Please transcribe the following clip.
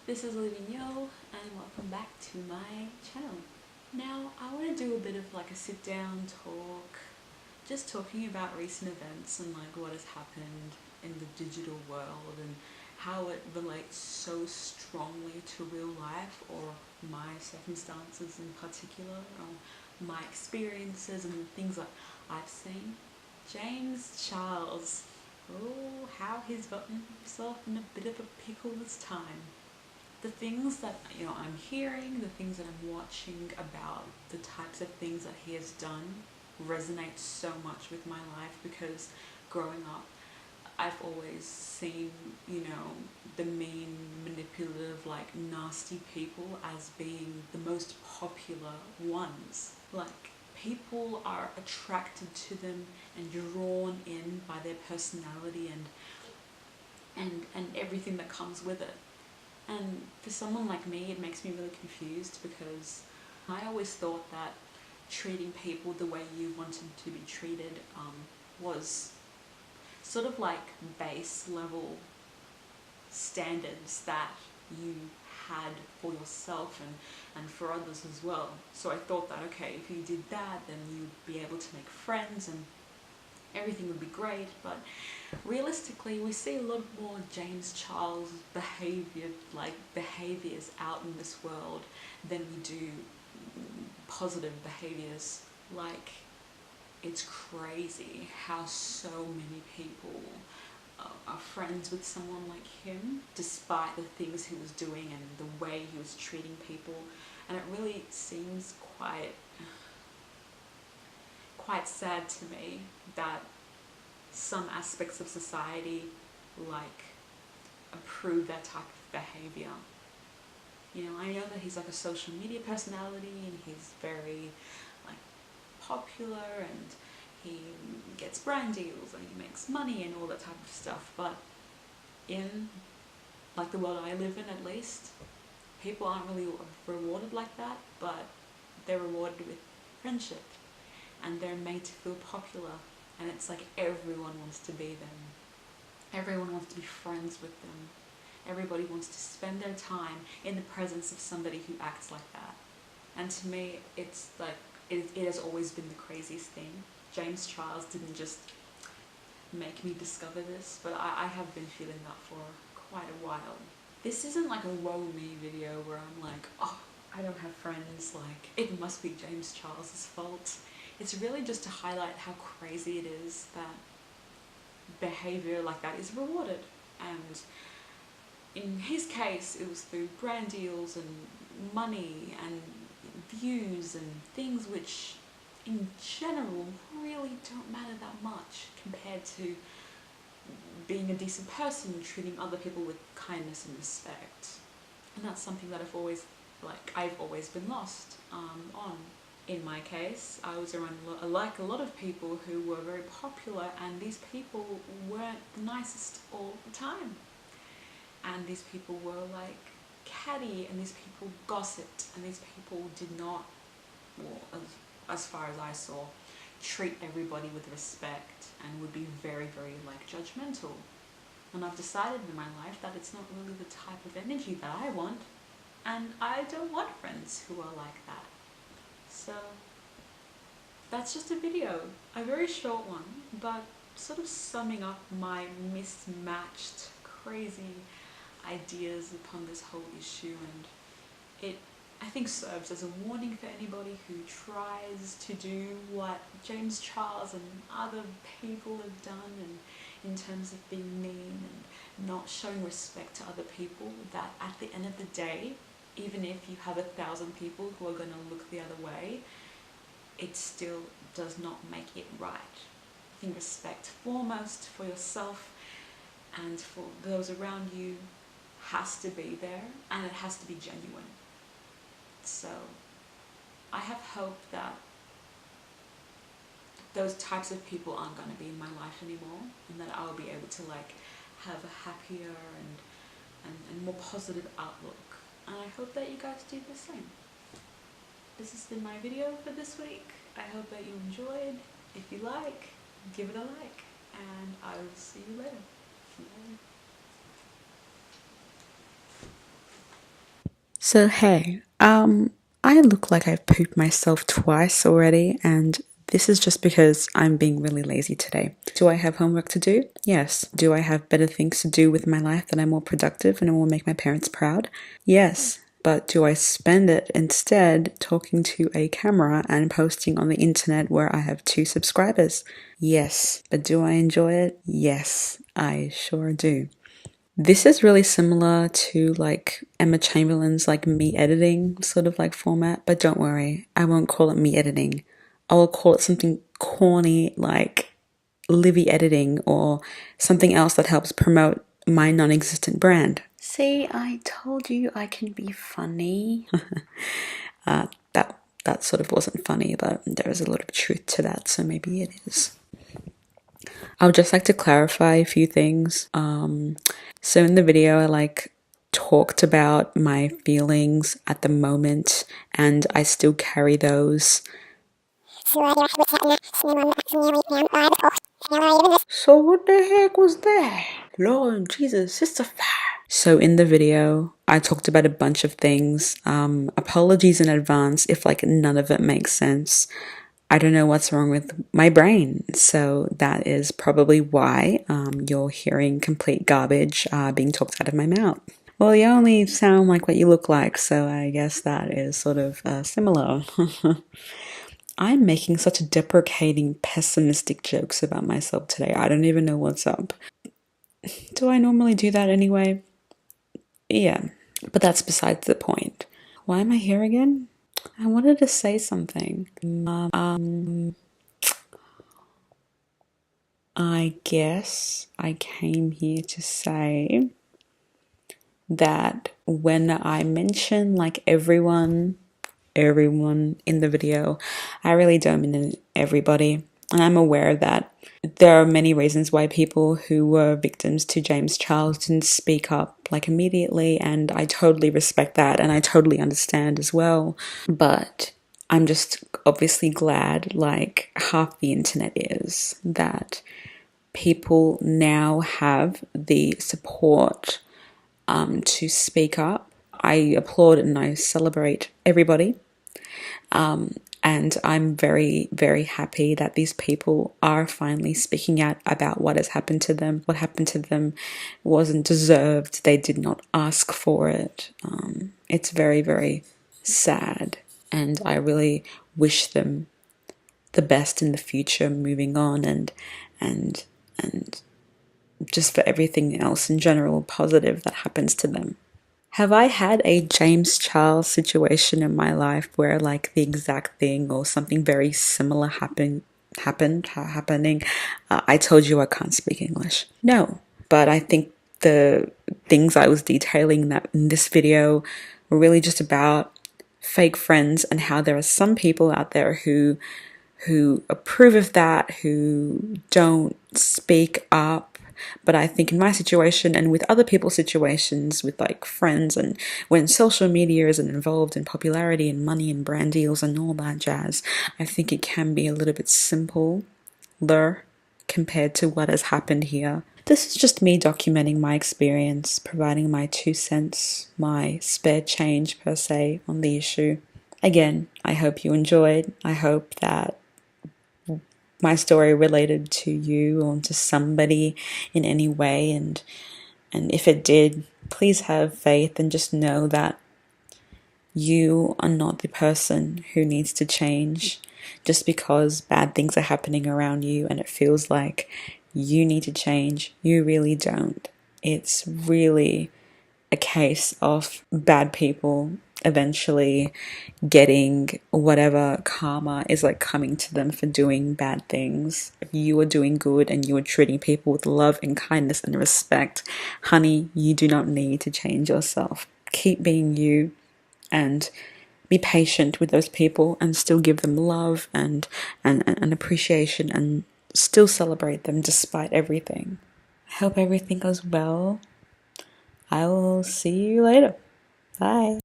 This is Living Yo and welcome back to my channel. Now I want to do a bit of like a sit down talk, just talking about recent events and like what has happened in the digital world and how it relates so strongly to real life or my circumstances in particular or my experiences and the things that I've seen. James Charles. Oh, how he's gotten himself in a bit of a pickle this time. The things that I'm hearing, the things that I'm watching about the types of things that he has done resonate so much with my life because growing up I've always seen, the mean, manipulative, like nasty people as being the most popular ones. Like people are attracted to them and drawn in by their personality and everything that comes with it. And for someone like me, it makes me really confused because I always thought that treating people the way you wanted to be treated was sort of like base level standards that you had for yourself and for others as well. So I thought that, okay, if you did that, then you'd be able to make friends and everything would be great. But realistically, we see a lot more James Charles behaviors out in this world than we do positive behaviors. Like, it's crazy how so many people are friends with someone like him despite the things he was doing and the way he was treating people. And it really seems quite sad to me that some aspects of society like approve that type of behavior. I know that he's like a social media personality and he's very like popular and he gets brand deals and he makes money and all that type of stuff, but in like the world I live in, at least, people aren't really rewarded like that, but they're rewarded with friendship and they're made to feel popular, and it's like everyone wants to be them. Everyone wants to be friends with them. Everybody wants to spend their time in the presence of somebody who acts like that. And to me, it's like, it has always been the craziest thing. James Charles didn't just make me discover this, but I have been feeling that for quite a while. This isn't like a woe me video where I'm like, oh, I don't have friends, like it must be James Charles's fault. It's really just to highlight how crazy it is that behavior like that is rewarded. And in his case, it was through brand deals and money and views and things which in general really don't matter that much compared to being a decent person and treating other people with kindness and respect. And that's something that I've always been lost on. In my case, I was around like a lot of people who were very popular, and these people weren't the nicest all the time. And these people were like catty, and these people gossiped, and these people did not, well, as far as I saw, treat everybody with respect and would be very, very like judgmental. And I've decided in my life that it's not really the type of energy that I want, and I don't want friends who are like that. So that's just a video, a very short one, but sort of summing up my mismatched, crazy ideas upon this whole issue, and it, I think, serves as a warning for anybody who tries to do what James Charles and other people have done, and in terms of being mean and not showing respect to other people, that at the end of the day, even if you have 1,000 people who are going to look the other way, it still does not make it right. I think respect foremost for yourself and for those around you has to be there, and it has to be genuine. So I have hope that those types of people aren't going to be in my life anymore, and that I'll be able to like have a happier and more positive outlook. And I hope that you guys do the same. This has been my video for this week. I hope that you enjoyed. If you like, give it a like, and I will see you later. Bye. So hey, I look like I've pooped myself twice already, and this is just because I'm being really lazy today. Do I have homework to do? Yes. Do I have better things to do with my life that are more productive and will make my parents proud? Yes. But do I spend it instead talking to a camera and posting on the internet where I have 2 subscribers? Yes. But do I enjoy it? Yes, I sure do. This is really similar to like Emma Chamberlain's like me editing sort of like format, but don't worry, I won't call it me editing. I'll call it something corny like Livy editing or something else that helps promote my non-existent brand. See, I told you I can be funny. That sort of wasn't funny, but there is a lot of truth to that, so maybe it is. I would just like to clarify a few things. So in the video, I like talked about my feelings at the moment, and I still carry those. So what the heck was that? Lord Jesus, sister fire. So in the video, I talked about a bunch of things. Apologies in advance if like none of it makes sense. I don't know what's wrong with my brain. So that is probably why you're hearing complete garbage being talked out of my mouth. Well, you only sound like what you look like, so I guess that is sort of similar. I'm making such deprecating, pessimistic jokes about myself today. I don't even know what's up. Do I normally do that anyway? Yeah, but that's besides the point. Why am I here again? I wanted to say something. I guess I came here to say that when I mention like everyone in the video, I really don't mean everybody. And I'm aware that there are many reasons why people who were victims to James Charles didn't speak up like immediately, and I totally respect that and I totally understand as well. But I'm just obviously glad, like half the internet is, that people now have the support to speak up. I applaud and I celebrate everybody. And I'm very, very happy that these people are finally speaking out about what has happened to them. What happened to them wasn't deserved. They did not ask for it. It's very, very sad. And I really wish them the best in the future moving on and just for everything else in general positive that happens to them. Have I had a James Charles situation in my life where like the exact thing or something very similar happening? I told you I can't speak English. No, but I think the things I was detailing that in this video were really just about fake friends and how there are some people out there who approve of that, who don't speak up. But I think in my situation and with other people's situations, with like friends, and when social media isn't involved in popularity and money and brand deals and all that jazz, I think it can be a little bit simpler compared to what has happened here. This is just me documenting my experience, providing my 2 cents, my spare change per se on the issue. Again, I hope you enjoyed. I hope that my story related to you or to somebody in any way, and if it did, please have faith and just know that you are not the person who needs to change just because bad things are happening around you and it feels like you need to change. You really don't. It's really a case of bad people eventually getting whatever karma is like coming to them for doing bad things. If you are doing good and you are treating people with love and kindness and respect, honey, you do not need to change yourself. Keep being you and be patient with those people and still give them love and appreciation and still celebrate them despite everything. I hope everything goes well. I will see you later. Bye.